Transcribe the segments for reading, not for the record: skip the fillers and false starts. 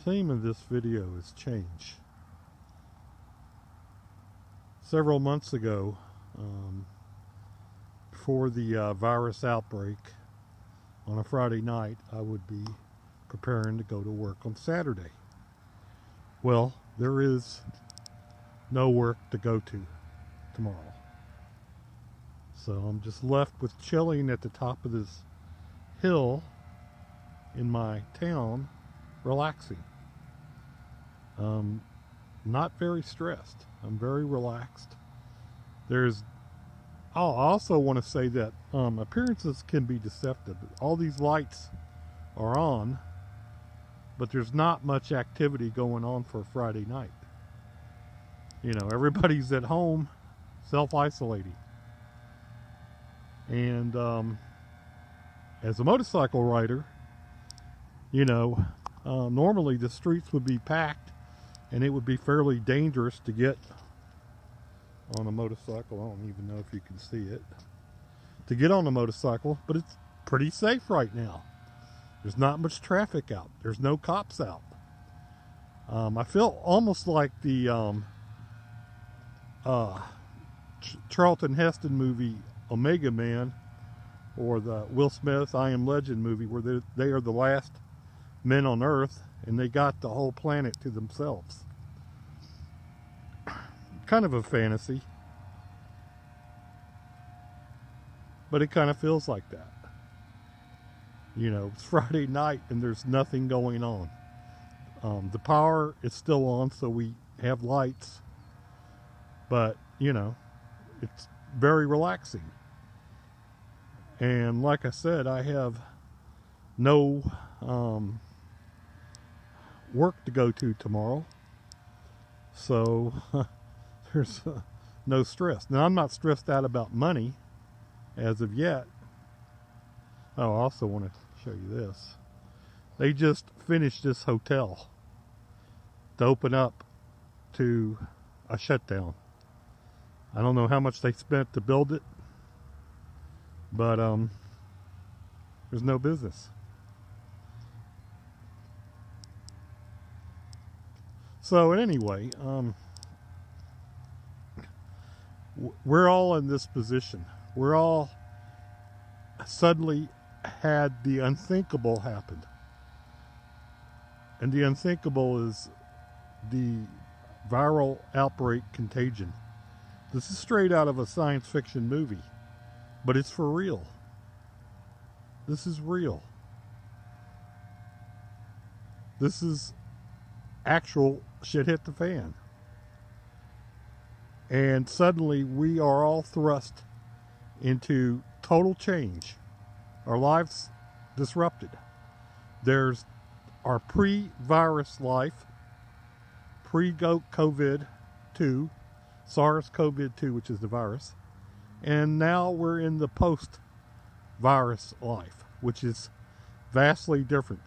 Theme of this video is change. Several months ago, before the virus outbreak, on a Friday night, I would be preparing to go to work on Saturday. Well, there is no work to go to tomorrow. So I'm just left with chilling at the top of this hill in my town, relaxing. Not very stressed. I'm very relaxed. I also want to say that appearances can be deceptive. All these lights are on, but there's not much activity going on for a Friday night. You know, everybody's at home, self-isolating. And as a motorcycle rider, you know, normally the streets would be packed and it would be fairly dangerous to get on a motorcycle. I don't even know if you can see it. To get on a motorcycle, but it's pretty safe right now. There's not much traffic out. There's no cops out. I feel almost like the Charlton Heston movie Omega Man, or the Will Smith I Am Legend movie, where they are the last men on Earth and they got the whole planet to themselves. Kind of a fantasy, but it kind of feels like that. You know, it's Friday night and there's nothing going on. The power is still on, so we have lights, but you know, it's very relaxing. And like I said, I have no work to go to tomorrow, so there's no stress. Now, I'm not stressed out about money as of yet. Oh, I also want to show you this. They just finished this hotel to open up to a shutdown. I don't know how much they spent to build it, but there's no business. So anyway, we're all in this position. We're all suddenly had the unthinkable happen. And the unthinkable is the viral outbreak contagion. This is straight out of a science fiction movie, but it's for real. This is real. This is actual shit hit the fan. And suddenly we are all thrust into total change. Our lives disrupted. There's our pre-virus life, pre-COVID-2, SARS-CoV-2, which is the virus. And now we're in the post-virus life, which is vastly different.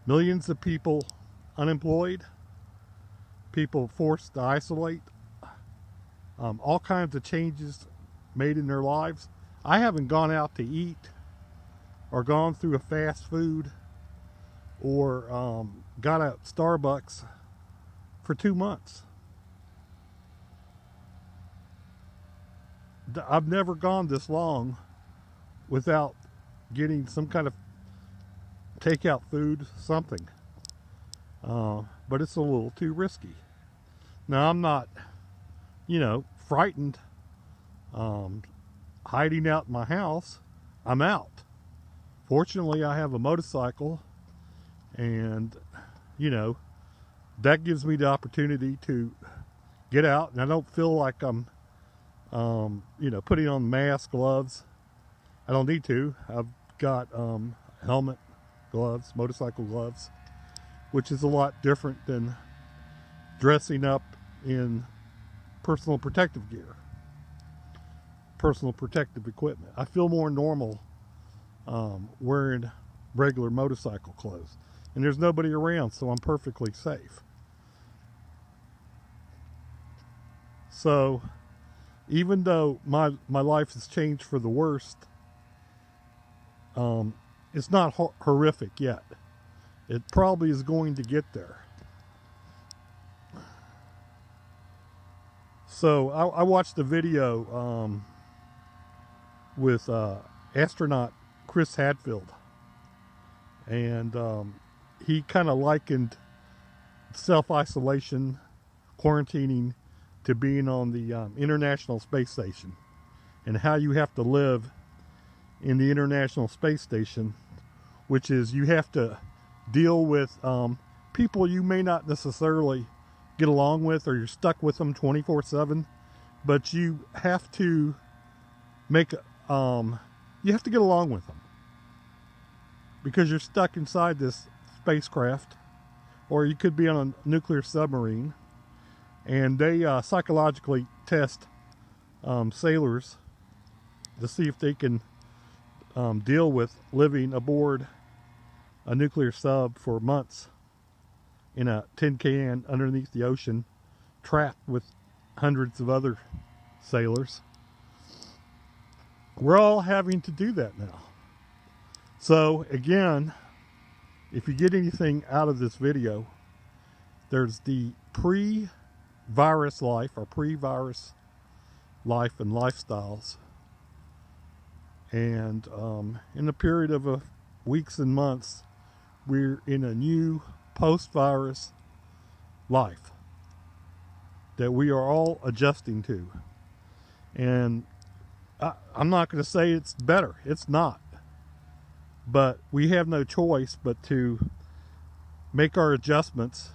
Millions of people unemployed, people forced to isolate, all kinds of changes made in their lives. I haven't gone out to eat or gone through a fast food or got a Starbucks for 2 months. I've never gone this long without getting some kind of takeout food, something. But it's a little too risky. Now, I'm not, you know, frightened, hiding out in my house. I'm out. Fortunately, I have a motorcycle, and, you know, that gives me the opportunity to get out, and I don't feel like I'm, you know, putting on mask, gloves. I don't need to. I've got helmet, gloves, motorcycle gloves, which is a lot different than dressing up in personal protective gear, personal protective equipment. I feel more normal wearing regular motorcycle clothes, and there's nobody around, so I'm perfectly safe. So even though my life has changed for the worst, it's not horrific yet. it probably is going to get there. So I watched a video with astronaut Chris Hadfield, and he kind of likened self-isolation, quarantining, to being on the International Space Station, and how you have to live in the International Space Station, which is you have to deal with people you may not necessarily get along with, or you're stuck with them 24/7, but you have to make you have to get along with them because you're stuck inside this spacecraft, or you could be on a nuclear submarine, and they psychologically test sailors to see if they can deal with living aboard a nuclear sub for months in a tin can underneath the ocean, trapped with hundreds of other sailors. We're all having to do that now. So again, if you get anything out of this video, there's the pre-virus life, or pre-virus life and lifestyles, and in the period of weeks and months, we're in a new post-virus life that we are all adjusting to. And I'm not going to say it's better. It's not. But we have no choice but to make our adjustments,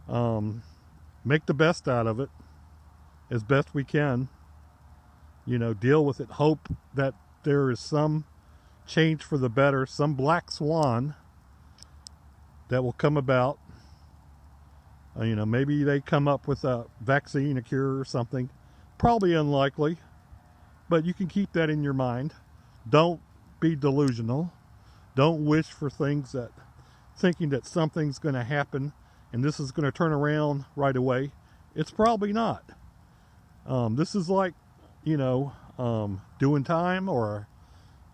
make the best out of it as best we can, deal with it, hope that there is some change for the better, some black swan that will come about. Maybe they come up with a vaccine, a cure, or something. Probably unlikely, but you can keep that in your mind. Don't be delusional. Don't wish for things thinking that something's going to happen and this is going to turn around right away. It's probably not. This is like, doing time, or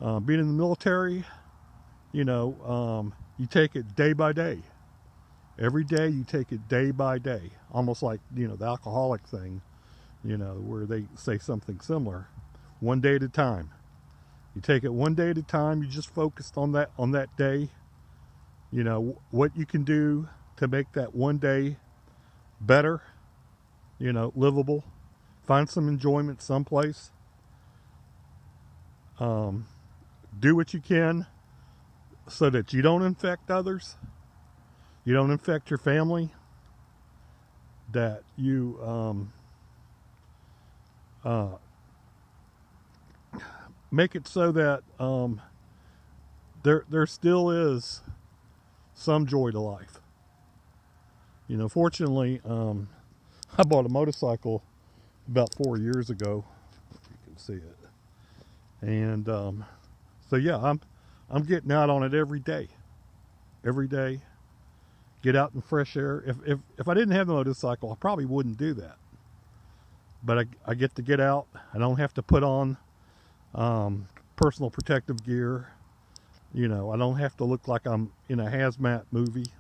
being in the military. You take it day by day. Every day you take it day by day. Almost like, the alcoholic thing, where they say something similar. One day at a time. You take it one day at a time. You just focused on that day. What you can do to make that one day better, livable. Find some enjoyment someplace. Do what you can so that you don't infect others. You don't infect your family. That you make it so that there still is some joy to life. Fortunately, I bought a motorcycle about 4 years ago. You can see it, and so yeah, I'm getting out on it every day. Every day, get out in fresh air. If I didn't have the motorcycle, I probably wouldn't do that. But I get to get out. I don't have to put on personal protective gear. I don't have to look like I'm in a hazmat movie,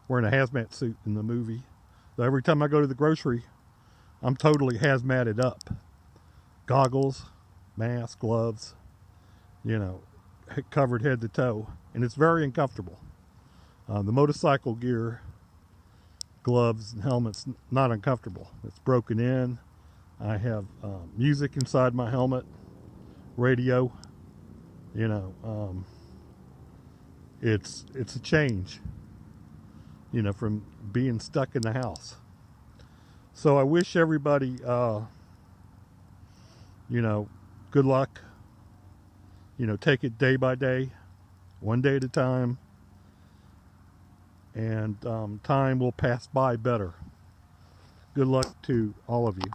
wearing a hazmat suit in the movie. So every time I go to the grocery, I'm totally hazmated up. Goggles, mask, gloves, covered head to toe. And it's very uncomfortable. The motorcycle gear, gloves, and helmets, not uncomfortable. It's broken in. I have music inside my helmet, radio. It's a change, from being stuck in the house. So I wish everybody, good luck. Take it day by day, one day at a time, and time will pass by better. Good luck to all of you.